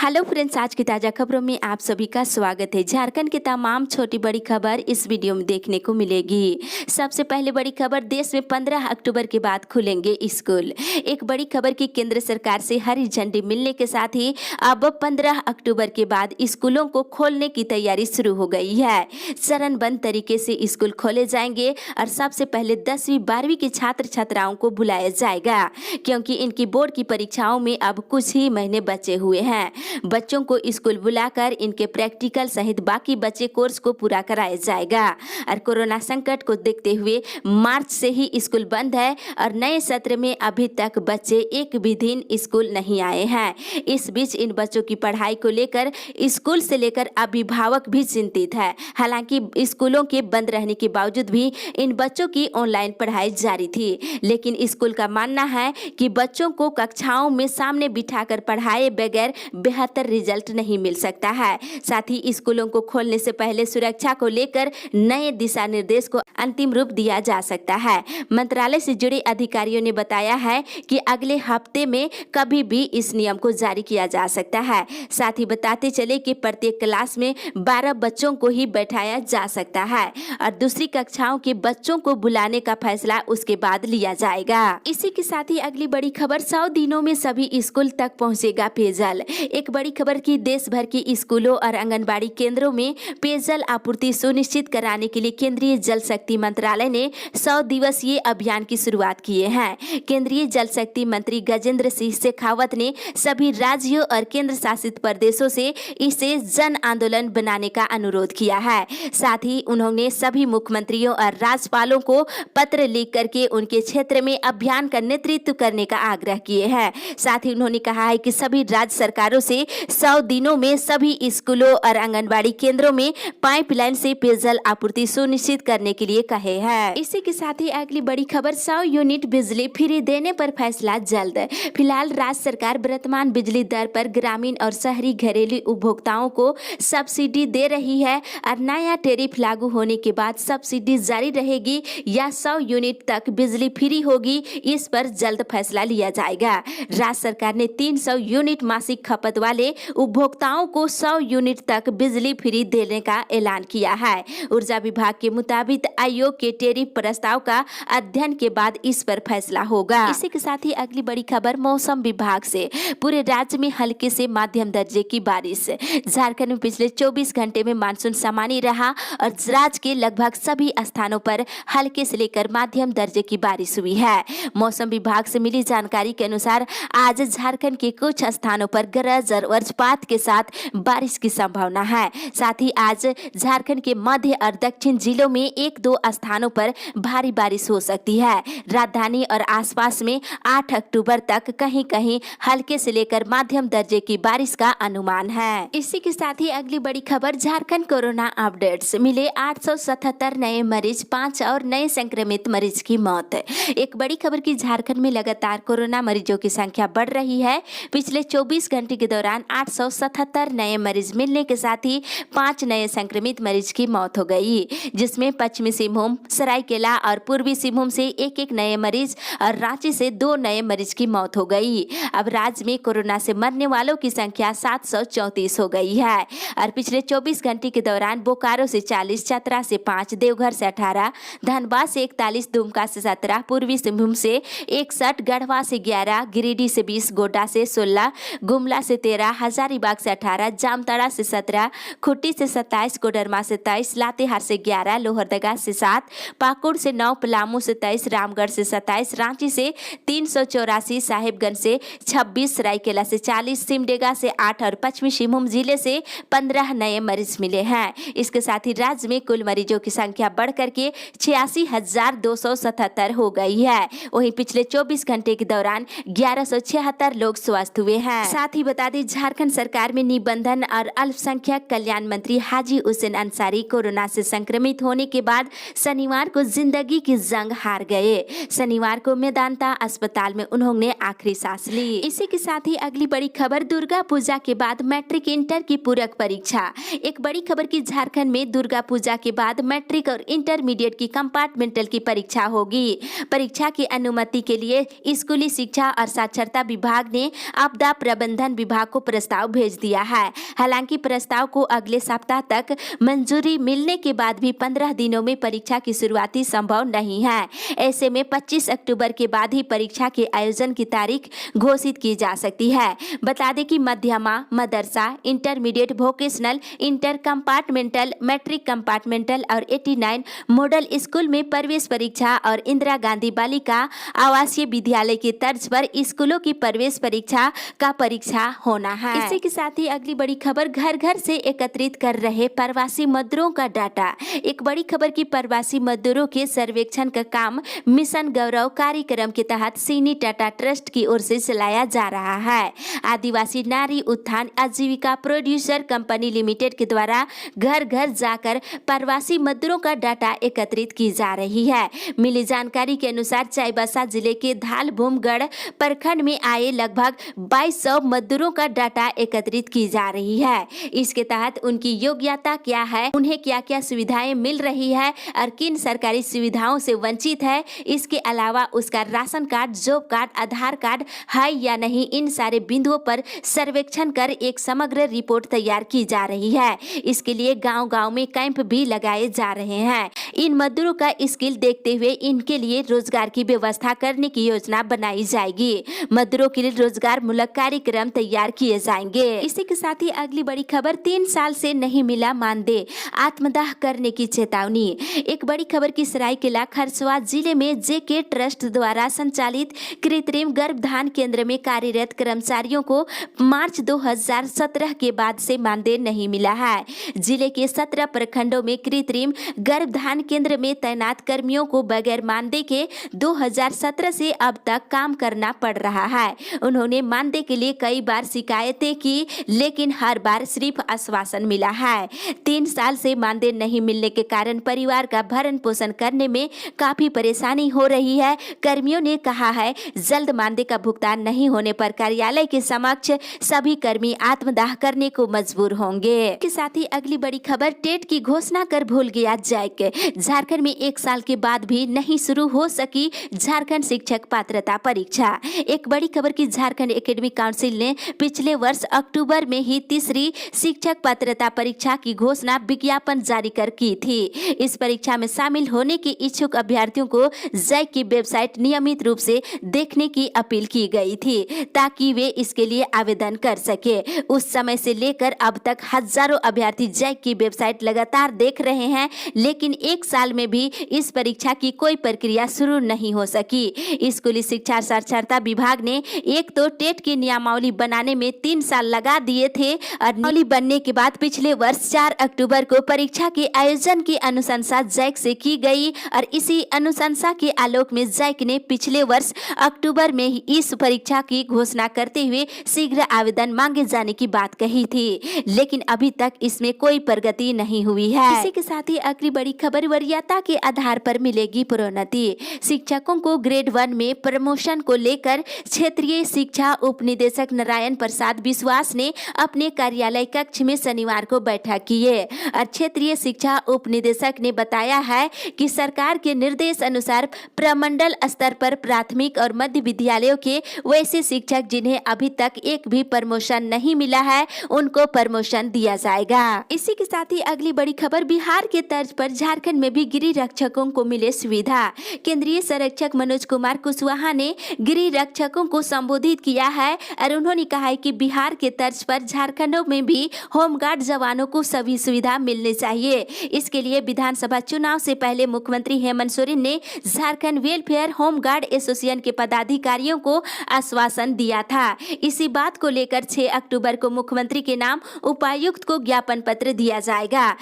Hello friends, आज की ताज़ा खबरों में आप सभी का स्वागत है। झारखंड की तमाम छोटी बड़ी खबर इस वीडियो में देखने को मिलेगी। सबसे पहले बड़ी खबर, देश में 15 अक्टूबर के बाद खुलेंगे स्कूल। एक बड़ी खबर की केंद्र सरकार से हरी झंडी मिलने के साथ ही अब 15 अक्टूबर के बाद स्कूलों को खोलने की तैयारी शुरू हो गई है। चरणबद्ध तरीके से स्कूल खोले जाएंगे और सबसे पहले 10वीं 12वीं के छात्र छात्राओं को बुलाया जाएगा, क्योंकि इनकी बोर्ड की परीक्षाओं में अब कुछ ही महीने बचे हुए हैं। बच्चों को स्कूल बुलाकर इनके प्रैक्टिकल सहित बाकी बचे कोर्स को पूरा कराया जाएगा। और कोरोना संकट को देखते हुए मार्च से ही स्कूल बंद है और नए सत्र में अभी तक बच्चे एक भी दिन स्कूल नहीं आए हैं। इस बीच इन बच्चों की पढ़ाई को लेकर स्कूल से लेकर अभिभावक भी चिंतित है। हालांकि स्कूलों के बंद रहने के बावजूद भी इन बच्चों की ऑनलाइन पढ़ाई जारी थी, लेकिन स्कूल का मानना है कि बच्चों को कक्षाओं में सामने बिठाकर पढ़ाए बगैर बेहतर रिजल्ट नहीं मिल सकता है। साथ ही स्कूलों को खोलने से पहले सुरक्षा को लेकर नए दिशा निर्देश को अंतिम रूप दिया जा सकता है। मंत्रालय से जुड़े अधिकारियों ने बताया है कि अगले हफ्ते में कभी भी इस नियम को जारी किया जा सकता है। साथ ही बताते चले कि प्रत्येक क्लास में 12 बच्चों को ही बैठाया जा सकता है और दूसरी कक्षाओं के बच्चों को बुलाने का फैसला उसके बाद लिया जाएगा। इसी के साथ ही अगली बड़ी खबर, 100 दिनों में सभी स्कूल तक पहुंचेगा पेयजल। एक बड़ी खबर की देश भर के स्कूलों और आंगनबाड़ी केंद्रों में पेयजल आपूर्ति सुनिश्चित कराने के लिए केंद्रीय जल शक्ति मंत्रालय ने 100 दिवसीय अभियान की शुरुआत किए हैं। केंद्रीय जल शक्ति मंत्री गजेंद्र सिंह शेखावत ने सभी राज्यों और केंद्र शासित प्रदेशों से इसे जन आंदोलन बनाने का अनुरोध किया है। साथ ही उन्होंने सभी मुख्यमंत्रियों और राज्यपालों को पत्र लिख करके उनके क्षेत्र में अभियान का नेतृत्व करने का आग्रह किए हैं। साथ ही उन्होंने कहा है कि सभी राज्य सरकारों से 100 दिनों में सभी स्कूलों और आंगनबाड़ी केंद्रों में पाइपलाइन से पेयजल आपूर्ति सुनिश्चित करने के लिए कहे हैं। इसी के साथ ही अगली बड़ी खबर, 100 यूनिट बिजली फ्री देने पर फैसला जल्द। फिलहाल राज्य सरकार वर्तमान बिजली दर पर ग्रामीण और शहरी घरेलू उपभोक्ताओं को सब्सिडी दे रही है और नया टैरिफ लागू होने के बाद सब्सिडी जारी रहेगी या 100 यूनिट तक बिजली फ्री होगी, इस पर जल्द फैसला लिया जाएगा। राज्य सरकार ने 300 यूनिट मासिक खपत वाले उपभोक्ताओं को 100 यूनिट तक बिजली फ्री देने का ऐलान किया है। ऊर्जा विभाग के मुताबिक आयोग के टैरिफ प्रस्ताव का अध्ययन के बाद इस पर फैसला होगा। इसी के साथ ही अगली बड़ी खबर, मौसम विभाग से पूरे राज्य में हल्के से मध्यम दर्जे की बारिश। झारखंड में पिछले 24 घंटे में मानसून सामान्य रहा और राज्य के लगभग सभी स्थानों पर हल्के से लेकर मध्यम दर्जे की बारिश हुई है। मौसम विभाग से मिली जानकारी के अनुसार आज झारखंड के कुछ स्थानों पर गरज और वज्रपात के साथ बारिश की संभावना है। साथ ही आज झारखंड के मध्य और दक्षिण जिलों में 1-2 स्थानों पर भारी बारिश हो सकती है। राजधानी और आसपास में 8 अक्टूबर तक कहीं कहीं हल्के से लेकर मध्यम दर्जे की बारिश का अनुमान है। इसी के साथ ही अगली बड़ी खबर, झारखंड कोरोना अपडेट्स, मिले 877 नए मरीज, 5 और नए संक्रमित मरीज की मौत। एक बड़ी खबर की झारखंड में लगातार कोरोना मरीजों की संख्या बढ़ रही है। पिछले 24 घंटे के दौरान 877 नए मरीज मिलने के साथ ही 5 नए संक्रमित मरीज की मौत हो गई, जिसमें पश्चिमी सिंहभूम, सरायकेला और पूर्वी सिंहभूम से एक नए मरीज और रांची से 2 नए मरीज की मौत हो गई। अब राज्य में कोरोना से मरने वालों की संख्या 734 हो गई है। और पिछले 24 घंटे के दौरान बोकारो से 40, चतरा से 5, देवघर से 18, धनबाद से 41, दुमका से 17, पूर्वी सिंहभूम से 61, गढ़वा से 11, गिरिडीह से 20, गोड्डा से 16, गुमला से 13, हजारीबाग से 18, जामताड़ा से 17, खूंटी से 27, कोडरमा से 23, लातेहार से 11, लोहरदगा से 7, पाकुड़ से 9, पलामू से 23, रामगढ़ से 27, रांची से 384, साहिबगंज से 26, सरायकेला से 40, सिमडेगा से 8 और पश्चिमी सिंहभूम जिले से 15 नए मरीज मिले हैं। इसके साथ ही राज्य में कुल मरीजों की संख्या बढ़कर के 86,277 हो गई है। वहीं पिछले 24 घंटे के दौरान 1176 लोग स्वस्थ हुए हैं। साथ ही बता दें, झारखंड सरकार में निबंधन और अल्पसंख्यक कल्याण मंत्री हाजी हुसैन अंसारी कोरोना से संक्रमित होने के बाद शनिवार को जिंदगी की जंग हार गए। शनिवार को मेदांता अस्पताल में उन्होंने आखिरी सांस ली। इसी के साथ ही अगली बड़ी खबर, दुर्गा पूजा के बाद मैट्रिक इंटर की पूरक परीक्षा। एक बड़ी खबर की झारखंड में दुर्गा पूजा के बाद मैट्रिक और इंटरमीडिएट की कंपार्टमेंटल की परीक्षा होगी। परीक्षा की अनुमति के लिए स्कूली शिक्षा और साक्षरता विभाग ने आपदा प्रबंधन विभाग को प्रस्ताव भेज दिया है। हालांकि प्रस्ताव को अगले सप्ताह तक मंजूरी मिलने के बाद भी 15 दिनों में परीक्षा की शुरुआती संभव नहीं है। ऐसे में 25 अक्टूबर के बाद ही परीक्षा के आयोजन की तारीख घोषित की जा सकती है। बता दें कि मध्यमा, मदरसा, intermediate, vocational, inter compartmental, matric compartmental और 89 मॉडल स्कूल में प्रवेश परीक्षा और इंदिरा गांधी बालिका आवासीय विद्यालय की तर्ज पर स्कूलों की प्रवेश परीक्षा का परीक्षा होना है। इसी के साथ ही अगली बड़ी खबर, घर घर से एकत्रित कर रहे प्रवासी मजदूरों का डाटा। एक बड़ी खबर की प्रवासी मजदूरों के सर्वेक्षण का काम मिशन गौरव कार्यक्रम के तहत सीनी टाटा ट्रस्ट की ओर से चलाया जा रहा है। आदिवासी नारी उत्थान आजीविका प्रोड्यूसर कंपनी लिमिटेड के द्वारा घर घर जाकर प्रवासी मजदूरों का डाटा एकत्रित की जा रही है। मिली जानकारी के अनुसार चाईबासा जिले के धालभूमगढ़ प्रखंड में आए लगभग 2200 मजदूरों का डाटा एकत्रित की जा रही है। इसके तहत उनकी योग्यता क्या है, उन्हें क्या क्या सुविधाएं मिल रही है और किन सरकारी सुविधाओं से वंचित है, इसके अलावा उसका राशन कार्ड, जॉब कार्ड, आधार कार्ड है या नहीं, इन सारे बिंदुओं पर सर्वेक्षण कर एक समग्र रिपोर्ट तैयार की जा रही है। इसके लिए गांव-गांव में कैंप भी लगाए जा रहे हैं। इन मजदूरों का स्किल देखते हुए इनके लिए रोजगार की व्यवस्था करने की योजना बनाई जाएगी। मजदूरों के लिए रोजगार मूलक कार्यक्रम तैयार किए जाएंगे। इसी के साथ ही अगली बड़ी खबर, 3 साल से नहीं मिला मानदेय, आत्मदाह करने की चेतावनी। एक बड़ी खबर की सरायकेला खरसवा जिले में जेके ट्रस्ट द्वारा संचालित कृत्रिम गर्भधान केंद्र में कार्यरत कर्मचारियों को मार्च 2017 के बाद से मानदेय नहीं मिला है। जिले के 17 प्रखंडों में कृत्रिम गर्भधान केंद्र में तैनात कर्मियों को बगैर मानदेय के 2017 से अब तक काम करना पड़ रहा है। उन्होंने मानदेय के लिए कई बार शिकायतें की, लेकिन हर बार सिर्फ आश्वासन मिला है। 3 साल से मानदेय नहीं मिलने के कारण परिवार का भरण पोषण करने में काफी परेशानी हो रही है। कर्मियों ने कहा है, जल्द मानदेय का भुगतान नहीं होने पर कार्यालय के समक्ष सभी कर्मी आत्मदाह करने को मजबूर होंगे। के साथ ही अगली बड़ी खबर, टेट की घोषणा कर भूल गया जैक। झारखंड में 1 साल के बाद भी नहीं शुरू हो सकी झारखंड शिक्षक पात्रता परीक्षा। एक बड़ी खबर की झारखंड एकेडमिक काउंसिल ने पिछले वर्ष अक्टूबर में ही तीसरी शिक्षक पात्रता परीक्षा की घोषणा विज्ञापन जारी कर की थी। इस परीक्षा में शामिल होने के इच्छुक अभ्यर्थियों को जैक की वेबसाइट नियमित रूप से देखने की अपील की गई थी ताकि वे इसके लिए आवेदन कर सके। उस समय से लेकर अब तक हजारों अभ्यर्थी जैक की वेबसाइट लगातार देख रहे हैं, लेकिन 1 साल में भी इस परीक्षा की कोई प्रक्रिया शुरू नहीं हो सकी। स्कूली शिक्षा साक्षरता विभाग ने एक तो टेट की नियमावली बनाने में 3 साल लगा दिए थे और नियमावली बनने के बाद पिछले वर्ष 4 अक्टूबर को परीक्षा के आयोजन की अनुशंसा जैक से की गई और इसी अनुशंसा के आलोक में जैक ने पिछले वर्ष अक्टूबर में ही इस परीक्षा की घोषणा करते हुए शीघ्र आवेदन मांगे जाने की बात कही थी, लेकिन अभी तक इसमें कोई प्रगति नहीं हुई है। इसी के साथ ही अगली बड़ी खबर, वरीयता के आधार पर मिलेगी प्रोन्नति। शिक्षकों को ग्रेड 1 में प्रमोशन को लेकर क्षेत्रीय शिक्षा उप निदेशक नारायण प्रसाद विश्वास ने अपने कार्यालय कक्ष में शनिवार को बैठक की है और क्षेत्रीय शिक्षा उप निदेशक ने बताया है कि सरकार के निर्देश अनुसार प्रमंडल स्तर पर प्राथमिक और मध्य विद्यालयों के वैसे शिक्षक जिन्हें अभी तक एक भी प्रमोशन नहीं मिला है, उनको प्रमोशन दिया जाएगा। इसी के साथ ही अगली बड़ी खबर, बिहार के तर्ज पर झारखंड में भी गिरी रक्षकों को मिले सुविधा। केंद्रीय संरक्षक मनोज कुमार कुशवाहा ने गिरी रक्षकों को संबोधित किया है और उन्होंने कहा है कि बिहार के तर्ज पर झारखंड में भी होमगार्ड जवानों को सभी सुविधा मिलनी चाहिए। इसके लिए विधानसभा चुनाव से पहले मुख्यमंत्री हेमंत सोरेन ने झारखंड वेलफेयर होमगार्ड एसोसिएशन के पदाधिकारियों को आश्वासन दिया था। इसी बात को लेकर 6 अक्टूबर को मुख्यमंत्री के नाम उपायुक्त को ज्ञापन पत्र दिया जाएगा।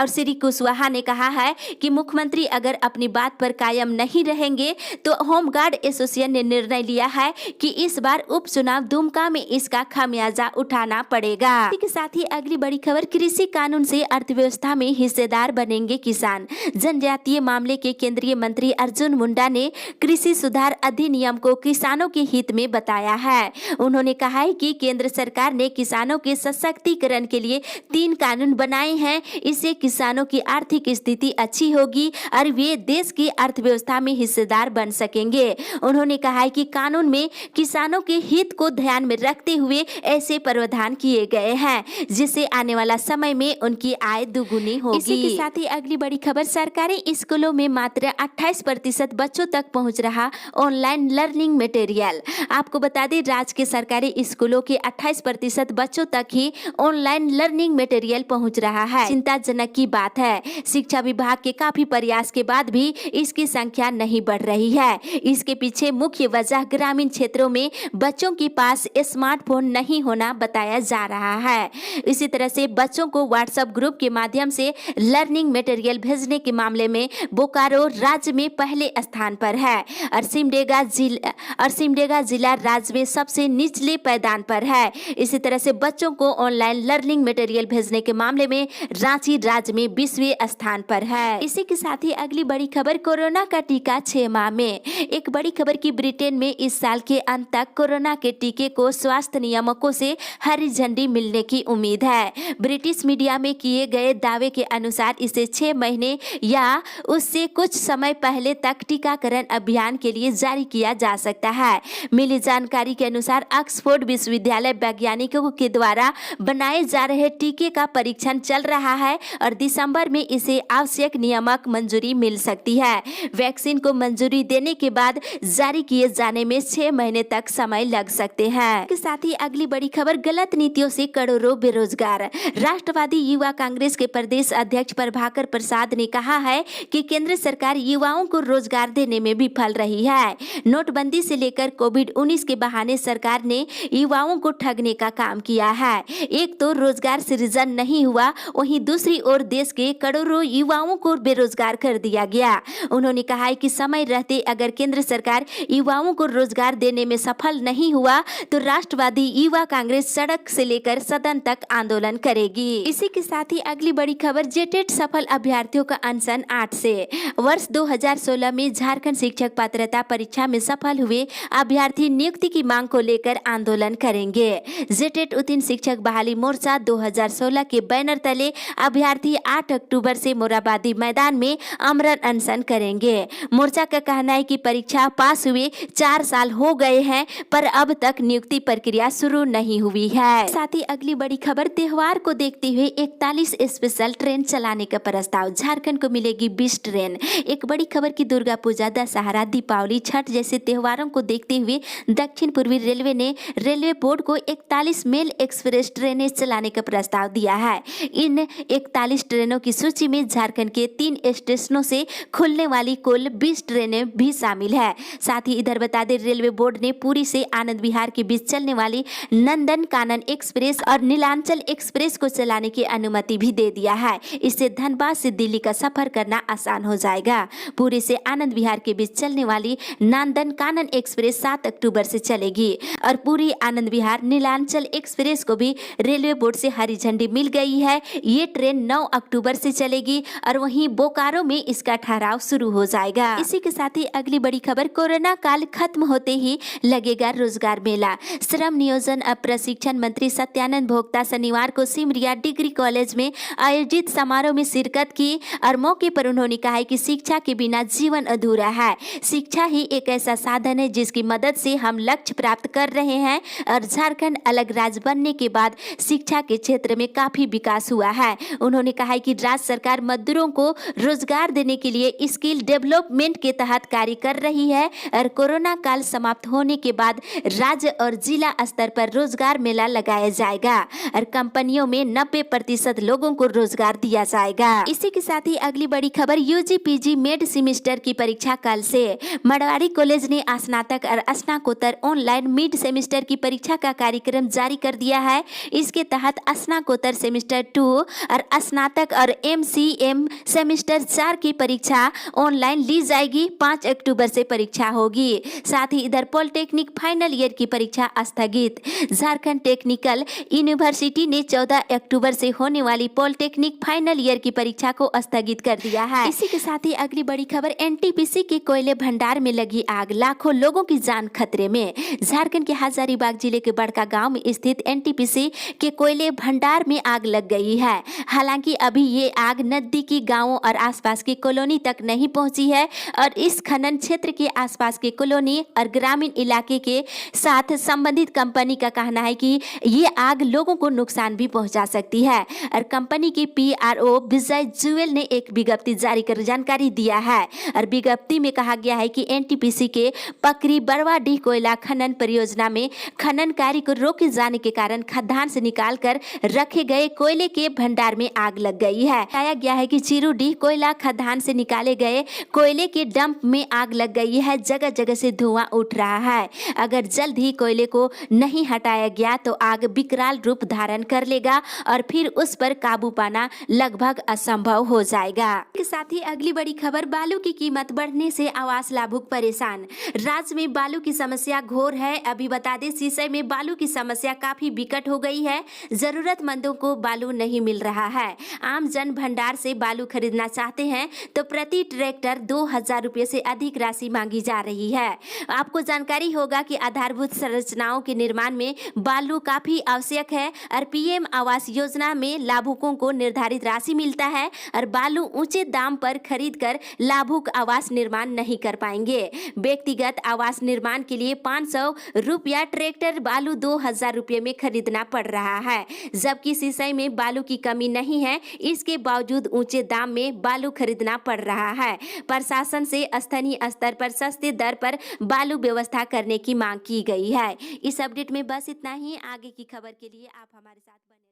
श्री कुशवाहा ने कहा है कि मुख्यमंत्री अगर अपनी बात पर कायम नहीं रहेंगे तो होमगार्ड एसोसिएशन ने निर्णय लिया है कि इस बार उपचुनाव दुमका में इसका खामियाजा उठाना पड़ेगा। इसी के साथ ही अगली बड़ी खबर, कृषि कानून से अर्थव्यवस्था में हिस्सेदार बनेंगे किसान। जनजातीय मामले के केंद्रीय मंत्री अर्जुन मुंडा ने कृषि सुधार अधिनियम को किसानों के हित में बताया है। उन्होंने कहा है कि केंद्र सरकार ने किसानों के सशक्तिकरण के लिए 3 कानून बनाए हैं। इससे किसानों की आर्थिक स्थिति अच्छी होगी और वे देश की अर्थव्यवस्था में हिस्सेदार बन सकेंगे। उन्होंने कहा है कि कानून में किसानों के हित को ध्यान में रखते हुए ऐसे प्रावधान किए गए हैं जिससे आने वाला समय में उनकी आय दुगुनी होगी। इसी के साथ ही अगली बड़ी खबर, सरकारी स्कूलों में मात्र 28% बच्चों तक पहुंच रहा ऑनलाइन लर्निंग मटेरियल। आपको बता दें, राज्य के सरकारी स्कूलों के 28% बच्चों तक ही ऑनलाइन लर्निंग मटेरियल पहुंच रहा है। चिंताजनक की बात है। शिक्षा विभाग के काफी प्रयास के बाद भी इसकी संख्या नहीं बढ़ रही है। इसके पीछे मुख्य वजह ग्रामीण क्षेत्रों में बच्चों के पास स्मार्टफोन नहीं होना बताया जा रहा है। इसी तरह से बच्चों को व्हाट्सएप ग्रुप के माध्यम से लर्निंग मटेरियल भेजने के मामले में बोकारो राज्य में पहले स्थान पर है और सिमडेगा जिला राज्य में सबसे निचले पायदान पर है। इसी तरह से बच्चों को ऑनलाइन लर्निंग मटेरियल भेजने के मामले में रांची राज्य में 20वें स्थान पर है। इसी के साथ ही अगली बड़ी खबर, कोरोना का टीका 6 माह में। एक बड़ी खबर की ब्रिटेन में इस साल के अंत तक कोरोना के टीके को स्वास्थ्य नियामकों से हरी झंडी मिलने की उम्मीद है। ब्रिटिश मीडिया में किए गए दावे के अनुसार इसे 6 महीने या उससे कुछ समय पहले तक टीकाकरण अभियान के लिए जारी किया जा सकता है। मिली जानकारी के अनुसार ऑक्सफोर्ड विश्वविद्यालय वैज्ञानिकों के द्वारा बनाए जा रहे टीके का परीक्षण चल रहा है और दिसंबर में इसे आवश्यक नियामक मंजूरी मिल सकती है। वैक्सीन को मंजूरी देने के बाद जारी किए जाने में 6 महीने तक समय लग सकते हैं। इसके साथ ही अगली बड़ी खबर, गलत नीतियों से करोड़ों बेरोजगार। राष्ट्रवादी युवा कांग्रेस के प्रदेश अध्यक्ष प्रभाकर प्रसाद ने कहा है कि केंद्र सरकार युवाओं को रोजगार देने में विफल रही है। नोटबंदी से लेकर कोविड-19 के बहाने सरकार ने युवाओं को ठगने का काम किया है। एक तो रोजगार सृजन नहीं हुआ, वहीं दूसरी ओर देश के करोड़ों युवाओं को बेरोजगार कर दिया गया। उन्होंने कहा है कि समय रहते अगर केंद्र सरकार युवाओं को रोजगार देने में सफल नहीं हुआ तो राष्ट्रवादी युवा कांग्रेस सड़क से लेकर सदन तक आंदोलन करेगी। इसी के साथ ही अगली बड़ी खबर, जेटेट सफल अभ्यर्थियों का अनशन 8 से। वर्ष 2016 में झारखंड शिक्षक पात्रता परीक्षा में सफल हुए अभ्यर्थी नियुक्ति की मांग को लेकर आंदोलन करेंगे। जेटेट उत्तीर्ण शिक्षक बहाली मोर्चा 2016 के बैनर तले अभ्यर्थी 8 अक्टूबर से मोराबादी मैदान में आमरण अनशन करेंगे। मोर्चा का कहना है कि परीक्षा पास हुए 4 साल हो गए हैं पर अब तक नियुक्ति प्रक्रिया शुरू नहीं हुई है। साथ ही अगली बड़ी खबर, त्योहार को देखते हुए 41 स्पेशल ट्रेन चलाने का प्रस्ताव। झारखंड को मिलेगी 20 ट्रेन। एक बड़ी खबर की दुर्गा पूजा, दशहरा, दीपावली, छठ जैसे त्योहारों को देखते हुए दक्षिण पूर्वी रेलवे ने रेलवे बोर्ड को 41 मेल एक्सप्रेस ट्रेनें चलाने का प्रस्ताव दिया है। इन 41 ट्रेनों की सूची में झारखंड के 3 स्टेशनों से खुलने वाली कुल 20 ट्रेनें भी शामिल है। साथ ही इधर बता दें, रेलवे बोर्ड ने पुरी से आनंद विहार के बीच चलने वाली नंदन कानन एक्सप्रेस और नीलांचल एक्सप्रेस को चलाने की अनुमति भी दे दिया है। इससे धनबाद से दिल्ली का सफर करना आसान हो जाएगा। पुरी से आनंद विहार के बीच चलने वाली नंदन कानन एक्सप्रेस 7 अक्टूबर से चलेगी और पुरी आनंद विहार नीलांचल एक्सप्रेस को भी रेलवे बोर्ड से हरी झंडी मिल गई है। ये ट्रेन 9 अक्टूबर से चलेगी और वहीं बोकारो में इसका ठहराव शुरू हो जाएगा। इसी के साथ ही अगली बड़ी खबर, कोरोना काल खत्म होते ही लगेगा रोजगार मेला। श्रम नियोजन और प्रशिक्षण मंत्री सत्यानंद भोक्ता शनिवार को सिमरिया डिग्री कॉलेज में आयोजित समारोह में शिरकत की और मौके पर उन्होंने कहा कि शिक्षा के बिना जीवन अधूरा है। शिक्षा ही एक ऐसा साधन है जिसकी मदद से हम लक्ष्य प्राप्त कर रहे हैं और झारखंड अलग राज्य बनने के बाद शिक्षा के क्षेत्र में काफी विकास हुआ है। उन्होंने कहा कि राज्य सरकार मजदूरों को रोजगार देने के लिए स्किल डेवलपमेंट के तहत कार्य कर रही है और कोरोना काल समाप्त होने के बाद राज्य और जिला स्तर पर रोजगार मेला लगाया जाएगा और कंपनियों में 90% लोगों को रोजगार दिया जाएगा। इसी के साथ ही अगली बड़ी खबर, यूजी पीजी मेड सेमेस्टर की परीक्षा कल से। मड़वाड़ी कॉलेज ने स्नातक और स्नाकोत्तर ऑनलाइन मिड सेमेस्टर की परीक्षा का कार्यक्रम जारी कर दिया है। इसके तहत स्नाकोत्तर सेमेस्टर 2 और स्नातक और MCM सेमेस्टर 4 की परीक्षा ऑनलाइन ली जाएगी। 5 अक्टूबर से परीक्षा होगी। साथ ही इधर पॉलिटेक्निक फाइनल ईयर की परीक्षा स्थगित। झारखंड टेक्निकल यूनिवर्सिटी ने 14 अक्टूबर से होने वाली पॉलिटेक्निक फाइनल ईयर की परीक्षा को स्थगित कर दिया है। इसी के साथ ही अगली बड़ी खबर, NTPC के कोयले भंडार में लगी आग, लाखों लोगों की जान खतरे में। झारखंड के हजारीबाग जिले के बड़का गांव में स्थित NTPC के कोयले भंडार में आग लग गई है। हालांकि हालांकि अभी ये आग नजदीकी गांवों और आसपास की कॉलोनी तक नहीं पहुंची है और इस खनन क्षेत्र के आसपास के कॉलोनी और ग्रामीण इलाके के साथ संबंधित कंपनी का कहना है कि ये आग लोगों को नुकसान भी पहुंचा सकती है। और कंपनी के पीआरओ विजय जुएल ने एक विज्ञप्ति जारी कर जानकारी दिया है और विज्ञप्ति में कहा गया है कि एनटीपीसी के पकरी बरवाडीह कोयला खनन परियोजना में खनन कार्य को रोके जाने के कारण खदान से निकालकर रखे गए कोयले के भंडार में आग लग गई है। बताया गया है कि चिरूडीह कोयला खदान से निकाले गए कोयले के डंप में आग लग गई है। जगह जगह से धुआं उठ रहा है। अगर जल्द ही कोयले को नहीं हटाया गया तो आग विकराल रूप धारण कर लेगा और फिर उस पर काबू पाना लगभग असंभव हो जाएगा। इसके साथ ही अगली बड़ी खबर, बालू की कीमत बढ़ने से आवास लाभुक परेशान। राज्य में बालू की समस्या घोर है। अभी बता दें सिसई में बालू की समस्या काफी विकट हो गई है। जरूरतमंदों को बालू नहीं मिल रहा है। आम जन भंडार से बालू खरीदना चाहते हैं तो प्रति ट्रैक्टर 2000 रुपये से अधिक राशि मांगी जा रही है। आपको जानकारी होगा कि आधारभूत संरचनाओं के निर्माण में बालू काफी आवश्यक है और पीएम आवास योजना में लाभुकों को निर्धारित राशि मिलता है और बालू ऊंचे दाम पर खरीदकर लाभुक आवास निर्माण नहीं कर पाएंगे। व्यक्तिगत आवास निर्माण के लिए 500 रुपया ट्रैक्टर बालू 2000 रुपये में खरीदना पड़ रहा है। जबकि सिसई में बालू की कमी नहीं है, इसके बावजूद ऊंचे दाम में बालू खरीदना पड़ रहा है। प्रशासन से स्थानीय स्तर पर सस्ते दर पर बालू व्यवस्था करने की मांग की गई है। इस अपडेट में बस इतना ही। आगे की खबर के लिए आप हमारे साथ बने